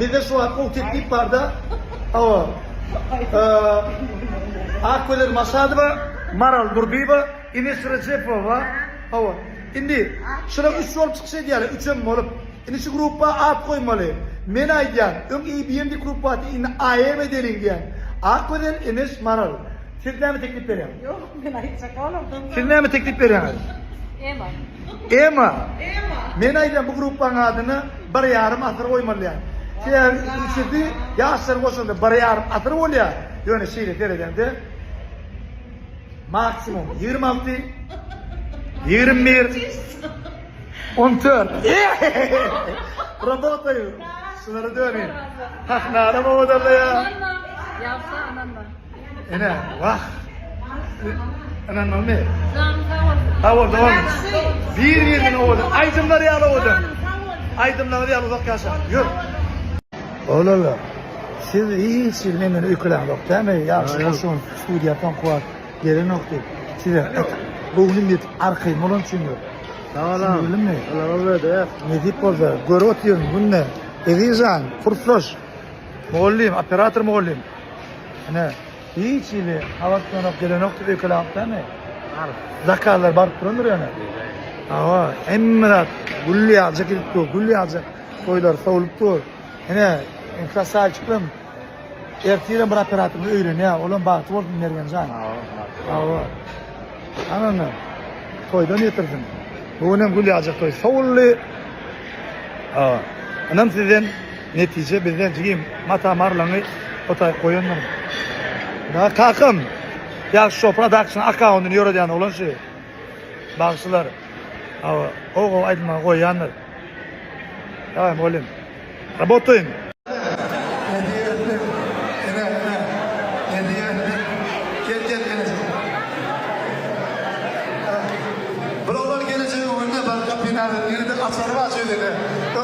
Bizde şu an o teklif var da. Hava. Akveler Masadova, Maral Durbiyeva, Ines Recepova. Hava. Şimdi şuna 3 yol çıksa diyelim, 3 yol olup. Şimdi şu grupa at koymalı. Men aydan, iyi BMD grupa in AYM edelingen. Akveler Ines Maral. Sizden mi teklif veriyorum? Yok, ben aytacak oğlum. Sizden mi teklif veriyorum? Ema. Ema. Men aydan bu grupun adını bir yarım asır koymalı yani. Sen içinde yaşlar koşunda bir yarım asır oluyor. Yani şeyle dereden de maksimum 26, 21, 14. Работаю. Sınırı dönüyor. Hak narama odada ya. Yapsa ananla. Ene vah. Anan ne? Zamsa Hava doğru. Bir yerin oldu. Aydınlar yalı oldu. Aydınlar yalı uzak yaşa. Yürü. Oğlum. Siz hiç ilmenin öykülen yok değil mi? Ya şu koşun stüdyo yapan kuvat. Gelin nokta. Size bugün bir arkayım olun çünkü. Sağlam. Bildin mi? Allah verdi. Ne deyip orada? Görü oturuyorum bununla. Evizan, fırfloş. Muallim, operatör muallim. Ne? Hiç ili havasından ok gelen nokta öykülen yok değil mi? Zakarlar barıp durandır yani. Ama emrat gulli alacak iliptu, gulli alacak koylar savuluptu. Yine enflasyon çıktım. Ertiyle bir operatörü öyle ne? Oğlum baktı oldu nereden can? Ama ananı toydan yetirdim. Bu ne gulli alacak toy savulli. Anam sizden netice bizden çıkayım mata marlanı otay koyanlar. Daha kakım. Ya şu production account'unu yoradayan olan şey. Bağışlar. O aydınma koyanlar. Tamam oğlum. Работаем. Buralar gelecek önüne ben kapıyı yerinde açarı açıyor dedi.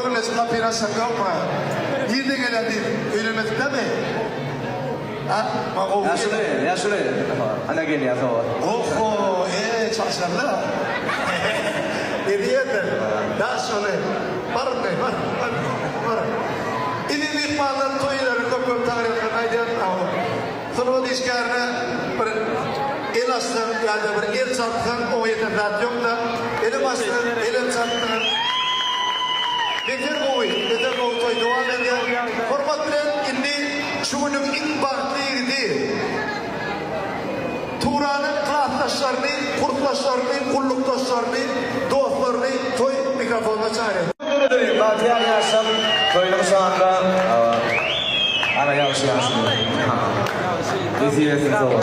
Öylesi kapıyı açsak yapma. Yerde gelen değil. Öğrenmedik değil mi? Ha? Ya şuraya. Ana gel ya sonra. Oho, çalışanlar. Hediyedir. Daha sonra. Var mı? Var. İlimi bağlar toyları köpür tarihten aydan avı. Sonra dişkarına bir el aslan ya da bir el çarptan o yeterli yok da elim aslan, elim çarptan. Beter boy toy devam ediyor. Hormat bilen indi şunun ilk baktıydı. Turanın klaslaşlarını, kurtlaşlarını, kulluktaşlarını, dostlarını toy mikrofonuna çağırıyor. Batıya yaşam toylu şu anda ana yaşı yaşım. Diziyesin zavallı.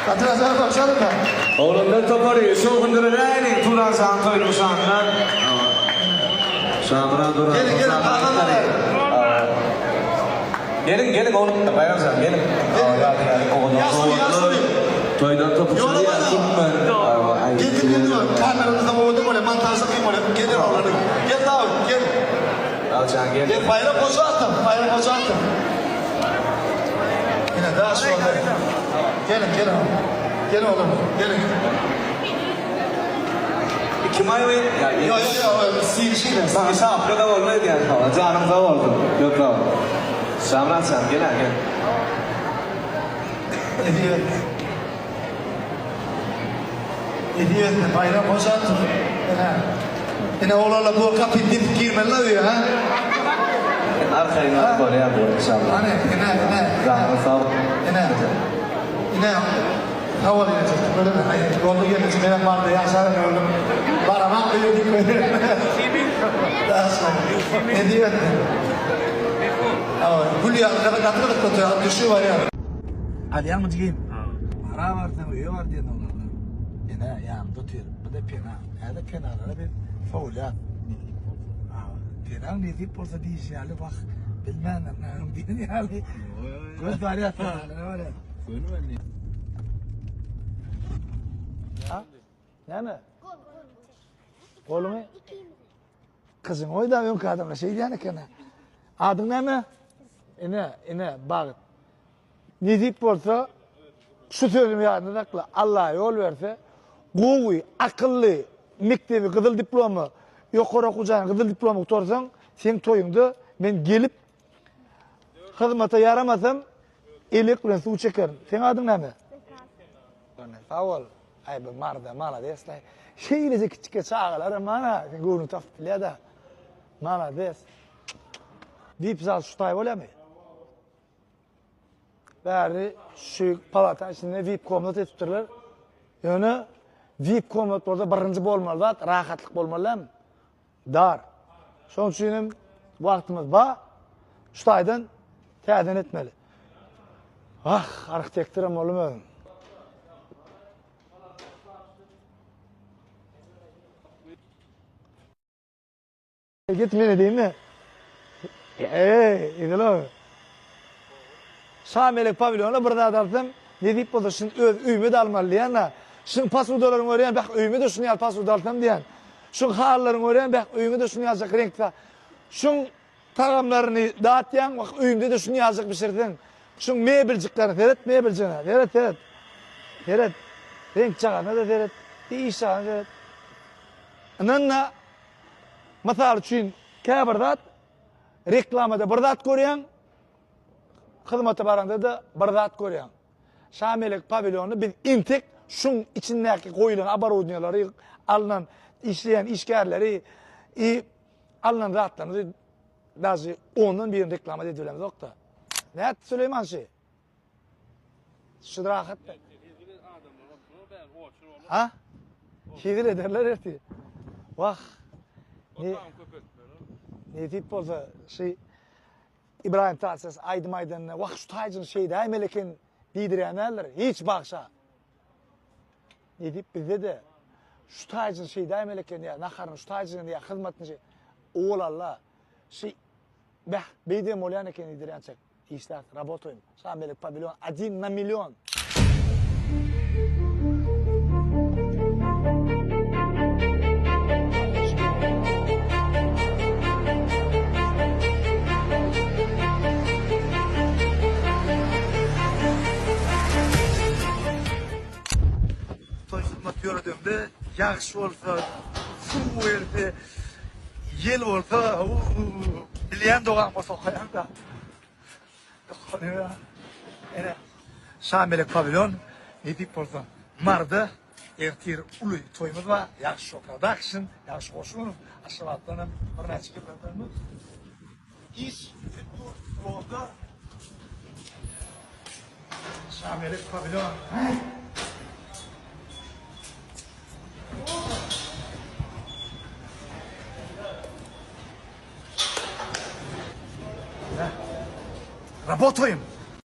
Katılasana başlayalım da. Oğlumda toparıyor. Şu gündürü reyni Turan sağın toylu şu anda. Şamra duran. Gelin kalkanlar. Gelin oğlum. Bayan sen gelin. Yaslı. Toydan topu şuraya yaptım ben. Gelin var. Kameramızda oldu böyle mantarsı kıyım öyle. Gelin oğlanı. Gel daha gel. Alçan gel. Gel bayram bozu attım. Yine daha sonra. Gelin. Gelin oğlum. Gelin. Kim ay mı? Yok. Silişiyle. Sana şapka da olmaydı yani. Canım da oldu. Yok da. Şamran sen gel. Hediye bayram bozu attım. Yine oğlanla bu kapıyı dip girmeliler diyor ha. Arkayı böyle yapıyor inşallah. Hani yine. Canım sağ ol. Yine havalı gelecek. Böyle mi? Hayır. Yolda gelecek. Benim vardı. Yaşarım oğlum. Baramak büyüdük böyle. Daha sonra. Hediye ettim. Gülüyor. Arkada katılık tutuyor. Düşüyor var ya. Hadi yanımı çıkayım. Para var tabii. Üye var diye onlarla. Yine yanım tutuyor. Bu da pena. Yani penarlara bir faul ya. Pena ne deyip olsa değiş yani bak. Bilmem ne diyeyim yani. Göz var ya. Öyle. Ha? Ne mi? Oğlum mu? Kızım oyda yok adamla şey yani kana. Adın ne mi? İne bak. Ne deyip olsa şu sözümü yadınakla Allah yol verse Guğuy, akıllı, mektebi, kızıl diploma, yukarı kucağına kızıl diploma tutarsan sen toyuňda men gelip hizmete yaramasam elik bilen suw çekerim. Sen adyň näme? Sağ ol. Ay bu marda malades. Şeýlece kiçike çağalar mana sen görüň tapyp bilýär-de. Malades. Dip zal şutay bolamy. Bäri şu palata içinde VIP komnat etipdirler. Yani VIP komnatlarda birinci bolmaly zat, rahatlyk bolmaly. Dar. Şoň üçin wagtymyz ba. Şutaýdan täzen etmeli. Ah, arxitektoram bolmaly. Git mene diýme. İdilo. Şamelek pavilyona bir zat alsam, ne diýip bolsa şun öz üýme de almaly ýa-na. Şun pasudalaryň görýän bak üýme de şunu ýal pasud alsam diýen. Şun hallaryň görýän bak üýme de şunu ýazak renkde. Şun tagamlaryny dağıtýan bak üýümde de şunu ýazak pişirdiň. Şun mebeljiklerini seret, mebeljine. Seret. Seret. Renk çagana da seret. Diýişan seret. Ananna masal üçin käbir zat reklamada bir zat görýän, hizmete baranda da bir zat görýän. Şamelek pavilyonu biz intek şun içindäki goýulan abarodniýalary, alınan işleyen işgärleri, alınan zatlaryny dazy onun bir reklama edilemek yokda. Näet Süleyman şi? Şu rahat. Ha? Hizir ederler erti. Vah. Ne diýip bolsa şey İbrahim Tatlıses Aydın Aydan'la vah şu taycın şeydi ay melekin diýdirenler hiç bakşa. Ne diýip bizde de şu taycın şeydi ay melekin ya naharın şu taycın ya hizmetini şey oğul Allah şey beýde molyan eken diýdirençek işler работаем. Şamelek pavilyon 1 на миллион. Gördüğümde yaxşı olsa, su verdi, yel olsa, bilen doğan olsa hayanda. Ene, Şamelek pavilyon, ne deyip olsa, marda, ertir ulu toyumuz var, yaxşı production, yaxşı hoşunuz, aşavatlanım, bir neçe gibi iş, oldu. Şamelek pavilyon. Работаем!